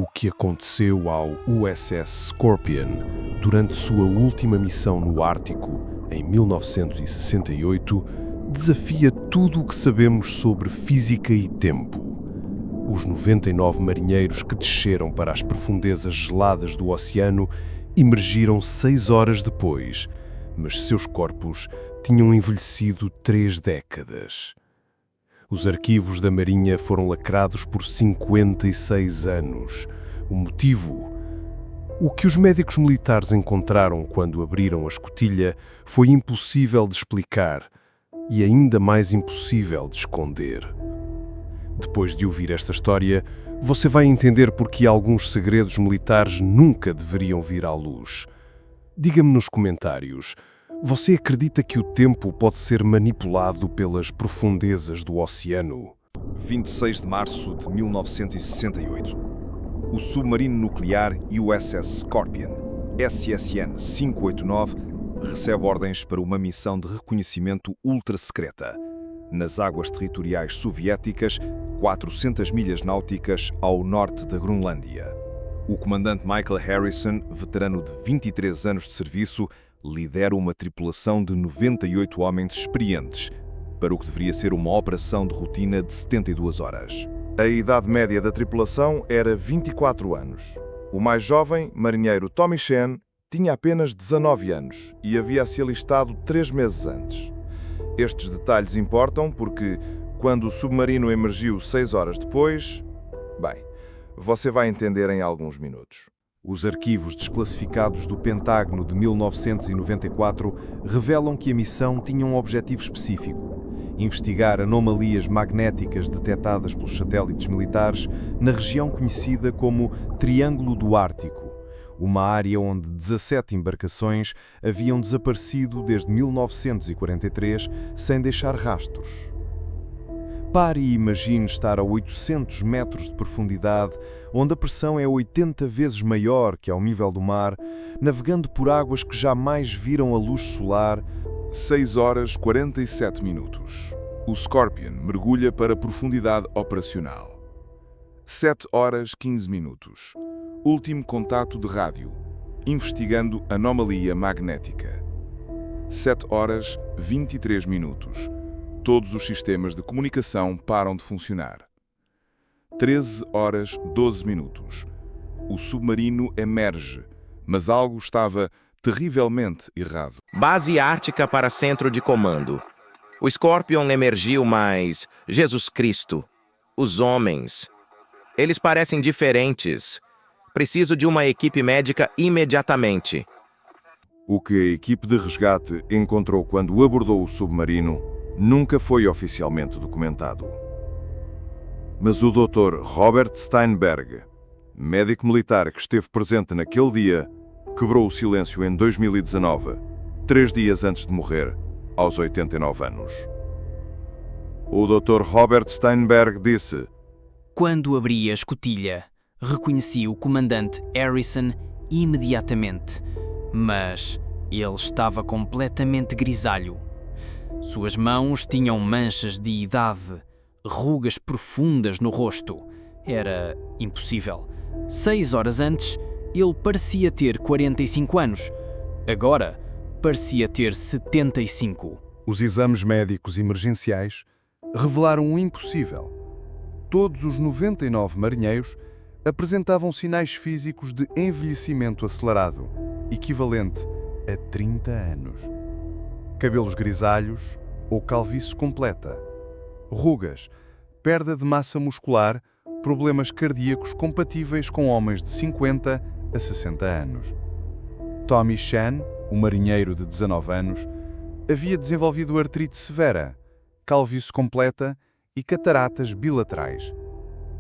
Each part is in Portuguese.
O que aconteceu ao USS Scorpion durante sua última missão no Ártico, em 1968, desafia tudo o que sabemos sobre física e tempo. Os 99 marinheiros que desceram para as profundezas geladas do oceano emergiram 6 horas depois, mas seus corpos tinham envelhecido 3 décadas. Os arquivos da Marinha foram lacrados por 56 anos. O motivo? O que os médicos militares encontraram quando abriram a escotilha foi impossível de explicar e ainda mais impossível de esconder. Depois de ouvir esta história, você vai entender porque alguns segredos militares nunca deveriam vir à luz. Diga-me nos comentários, você acredita que o tempo pode ser manipulado pelas profundezas do oceano? 26 de março de 1968. O submarino nuclear USS Scorpion, SSN 589, recebe ordens para uma missão de reconhecimento ultra-secreta nas águas territoriais soviéticas, 400 milhas náuticas ao norte da Groenlândia. O comandante Michael Harrison, veterano de 23 anos de serviço, lidera uma tripulação de 98 homens experientes para o que deveria ser uma operação de rotina de 72 horas. A idade média da tripulação era 24 anos. O mais jovem, marinheiro Tommy Shen, tinha apenas 19 anos e havia se alistado 3 meses antes. Estes detalhes importam porque, quando o submarino emergiu 6 horas depois... Bem, você vai entender em alguns minutos. Os arquivos desclassificados do Pentágono de 1994 revelam que a missão tinha um objetivo específico: investigar anomalias magnéticas detectadas pelos satélites militares na região conhecida como Triângulo do Ártico, uma área onde 17 embarcações haviam desaparecido desde 1943 sem deixar rastros. Pare e imagine estar a 800 metros de profundidade, onde a pressão é 80 vezes maior que ao nível do mar, navegando por águas que jamais viram a luz solar. 6 horas 47 minutos. O Scorpion mergulha para a profundidade operacional. 7 horas 15 minutos. Último contato de rádio, investigando anomalia magnética. 7 horas 23 minutos. Todos os sistemas de comunicação param de funcionar. 13 horas 12 minutos. O submarino emerge, mas algo estava terrivelmente errado. Base Ártica para centro de comando. O Scorpion emergiu, mas... Jesus Cristo! Os homens... Eles parecem diferentes. Preciso de uma equipe médica imediatamente. O que a equipe de resgate encontrou quando abordou o submarino nunca foi oficialmente documentado. Mas o Dr. Robert Steinberg, médico militar que esteve presente naquele dia, quebrou o silêncio em 2019, 3 dias antes de morrer, aos 89 anos. O Dr. Robert Steinberg disse: "Quando abri a escotilha, reconheci o comandante Harrison imediatamente, mas ele estava completamente grisalho. Suas mãos tinham manchas de idade, rugas profundas no rosto. Era impossível. 6 horas antes, ele parecia ter 45 anos. Agora, parecia ter 75. Os exames médicos emergenciais revelaram o impossível. Todos os 99 marinheiros apresentavam sinais físicos de envelhecimento acelerado, equivalente a 30 anos. Cabelos grisalhos ou calvície completa, rugas, perda de massa muscular, problemas cardíacos compatíveis com homens de 50 a 60 anos. Tommy Shen, um marinheiro de 19 anos, havia desenvolvido artrite severa, calvície completa e cataratas bilaterais.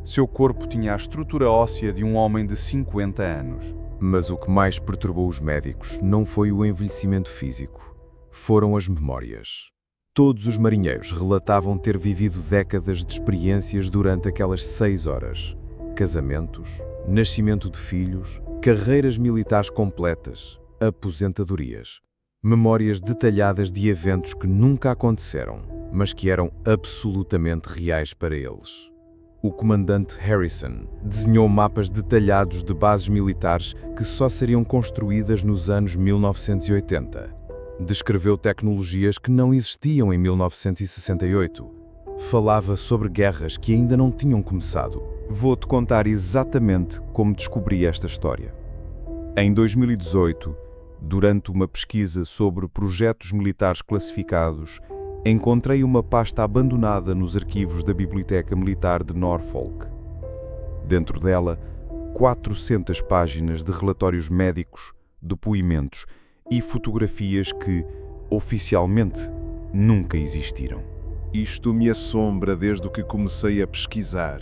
Seu corpo tinha a estrutura óssea de um homem de 50 anos. Mas o que mais perturbou os médicos não foi o envelhecimento físico, foram as memórias. Todos os marinheiros relatavam ter vivido décadas de experiências durante aquelas 6 horas. Casamentos, nascimento de filhos, carreiras militares completas, aposentadorias. Memórias detalhadas de eventos que nunca aconteceram, mas que eram absolutamente reais para eles. O comandante Harrison desenhou mapas detalhados de bases militares que só seriam construídas nos anos 1980. Descreveu tecnologias que não existiam em 1968. Falava sobre guerras que ainda não tinham começado. Vou-te contar exatamente como descobri esta história. Em 2018, durante uma pesquisa sobre projetos militares classificados, encontrei uma pasta abandonada nos arquivos da Biblioteca Militar de Norfolk. Dentro dela, 400 páginas de relatórios médicos, depoimentos e fotografias que, oficialmente, nunca existiram. Isto me assombra desde o que comecei a pesquisar.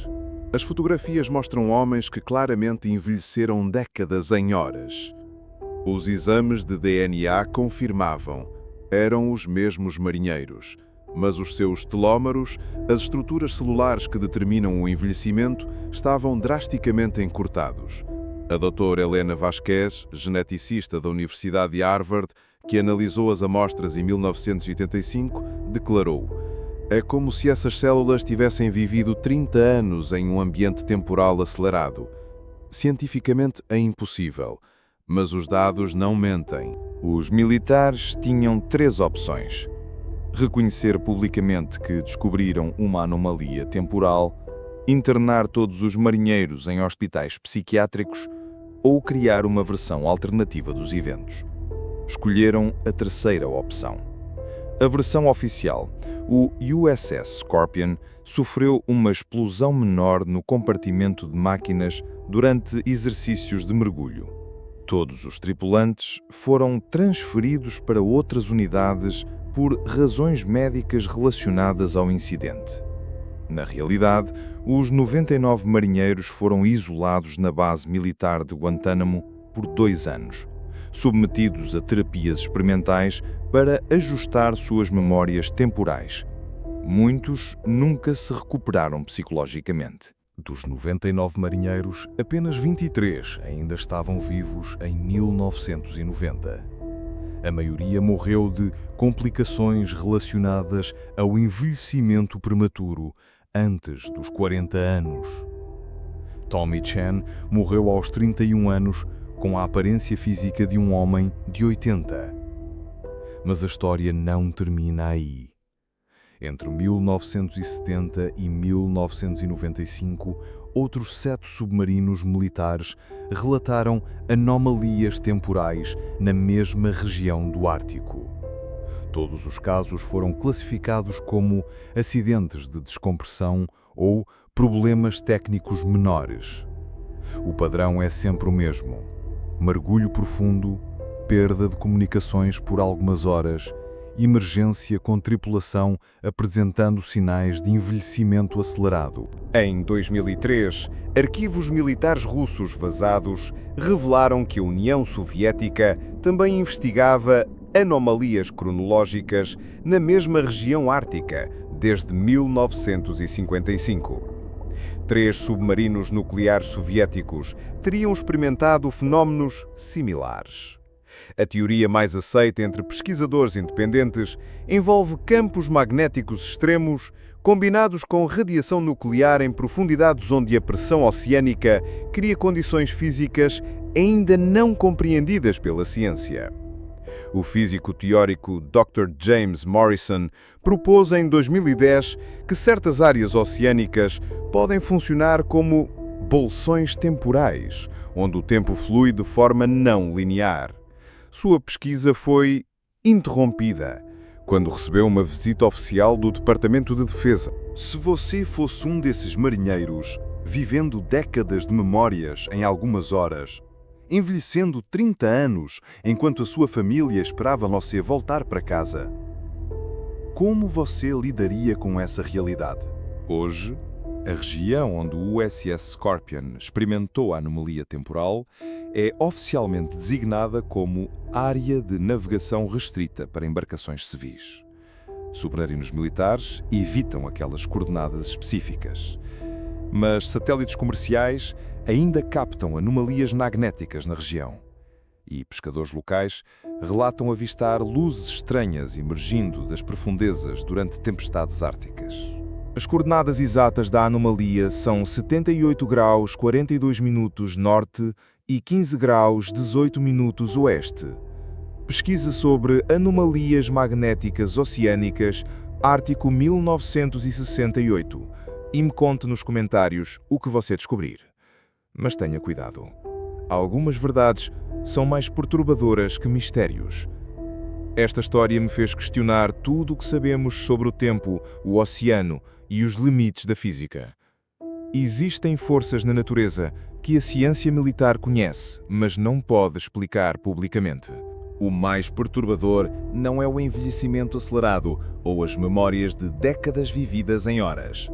As fotografias mostram homens que claramente envelheceram décadas em horas. Os exames de DNA confirmavam. Eram os mesmos marinheiros, mas os seus telómeros, as estruturas celulares que determinam o envelhecimento, estavam drasticamente encurtados. A doutora Helena Vasquez, geneticista da Universidade de Harvard, que analisou as amostras em 1985, declarou: "É como se essas células tivessem vivido 30 anos em um ambiente temporal acelerado. Cientificamente é impossível, mas os dados não mentem." Os militares tinham 3 opções: reconhecer publicamente que descobriram uma anomalia temporal, internar todos os marinheiros em hospitais psiquiátricos ou criar uma versão alternativa dos eventos. Escolheram a terceira opção. A versão oficial, o USS Scorpion, sofreu uma explosão menor no compartimento de máquinas durante exercícios de mergulho. Todos os tripulantes foram transferidos para outras unidades por razões médicas relacionadas ao incidente. Na realidade, os 99 marinheiros foram isolados na base militar de Guantánamo por 2 anos, submetidos a terapias experimentais para ajustar suas memórias temporais. Muitos nunca se recuperaram psicologicamente. Dos 99 marinheiros, apenas 23 ainda estavam vivos em 1990. A maioria morreu de complicações relacionadas ao envelhecimento prematuro antes dos 40 anos. Tommy Chan morreu aos 31 anos com a aparência física de um homem de 80. Mas a história não termina aí. Entre 1970 e 1995, outros 7 submarinos militares relataram anomalias temporais na mesma região do Ártico. Todos os casos foram classificados como acidentes de descompressão ou problemas técnicos menores. O padrão é sempre o mesmo: mergulho profundo, perda de comunicações por algumas horas, emergência com tripulação apresentando sinais de envelhecimento acelerado. Em 2003, arquivos militares russos vazados revelaram que a União Soviética também investigava anomalias cronológicas na mesma região ártica desde 1955. 3 submarinos nucleares soviéticos teriam experimentado fenómenos similares. A teoria mais aceita entre pesquisadores independentes envolve campos magnéticos extremos combinados com radiação nuclear em profundidades onde a pressão oceânica cria condições físicas ainda não compreendidas pela ciência. O físico teórico Dr. James Morrison propôs em 2010 que certas áreas oceânicas podem funcionar como bolsões temporais, onde o tempo flui de forma não linear. Sua pesquisa foi interrompida quando recebeu uma visita oficial do Departamento de Defesa. Se você fosse um desses marinheiros, vivendo décadas de memórias em algumas horas, envelhecendo 30 anos enquanto a sua família esperava você voltar para casa, como você lidaria com essa realidade? Hoje, a região onde o USS Scorpion experimentou a anomalia temporal é oficialmente designada como Área de Navegação Restrita para embarcações civis. Submarinos militares evitam aquelas coordenadas específicas, mas satélites comerciais ainda captam anomalias magnéticas na região. E pescadores locais relatam avistar luzes estranhas emergindo das profundezas durante tempestades árticas. As coordenadas exatas da anomalia são 78 graus 42 minutos norte e 15 graus 18 minutos oeste. Pesquisa sobre anomalias magnéticas oceânicas, Ártico 1968, e me conte nos comentários o que você descobrir. Mas tenha cuidado. Algumas verdades são mais perturbadoras que mistérios. Esta história me fez questionar tudo o que sabemos sobre o tempo, o oceano e os limites da física. Existem forças na natureza que a ciência militar conhece, mas não pode explicar publicamente. O mais perturbador não é o envelhecimento acelerado ou as memórias de décadas vividas em horas.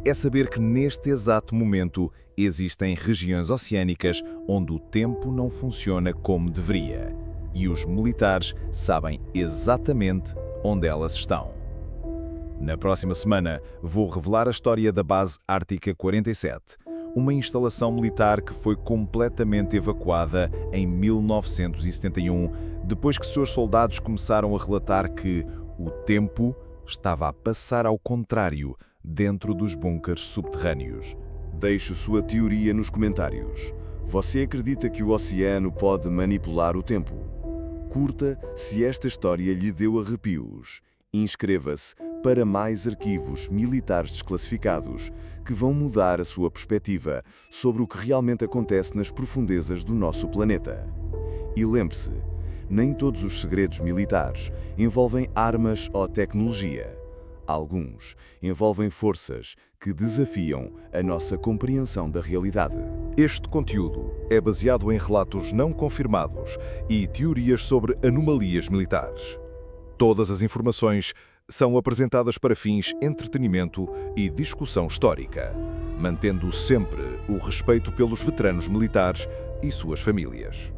É saber que neste exato momento existem regiões oceânicas onde o tempo não funciona como deveria. E os militares sabem exatamente onde elas estão. Na próxima semana, vou revelar a história da Base Ártica 47, uma instalação militar que foi completamente evacuada em 1971, depois que seus soldados começaram a relatar que o tempo estava a passar ao contrário dentro dos bunkers subterrâneos. Deixe sua teoria nos comentários. Você acredita que o oceano pode manipular o tempo? Curta se esta história lhe deu arrepios. Inscreva-se para mais arquivos militares desclassificados que vão mudar a sua perspectiva sobre o que realmente acontece nas profundezas do nosso planeta. E lembre-se, nem todos os segredos militares envolvem armas ou tecnologia. Alguns envolvem forças que desafiam a nossa compreensão da realidade. Este conteúdo é baseado em relatos não confirmados e teorias sobre anomalias militares. Todas as informações são apresentadas para fins de entretenimento e discussão histórica, mantendo sempre o respeito pelos veteranos militares e suas famílias.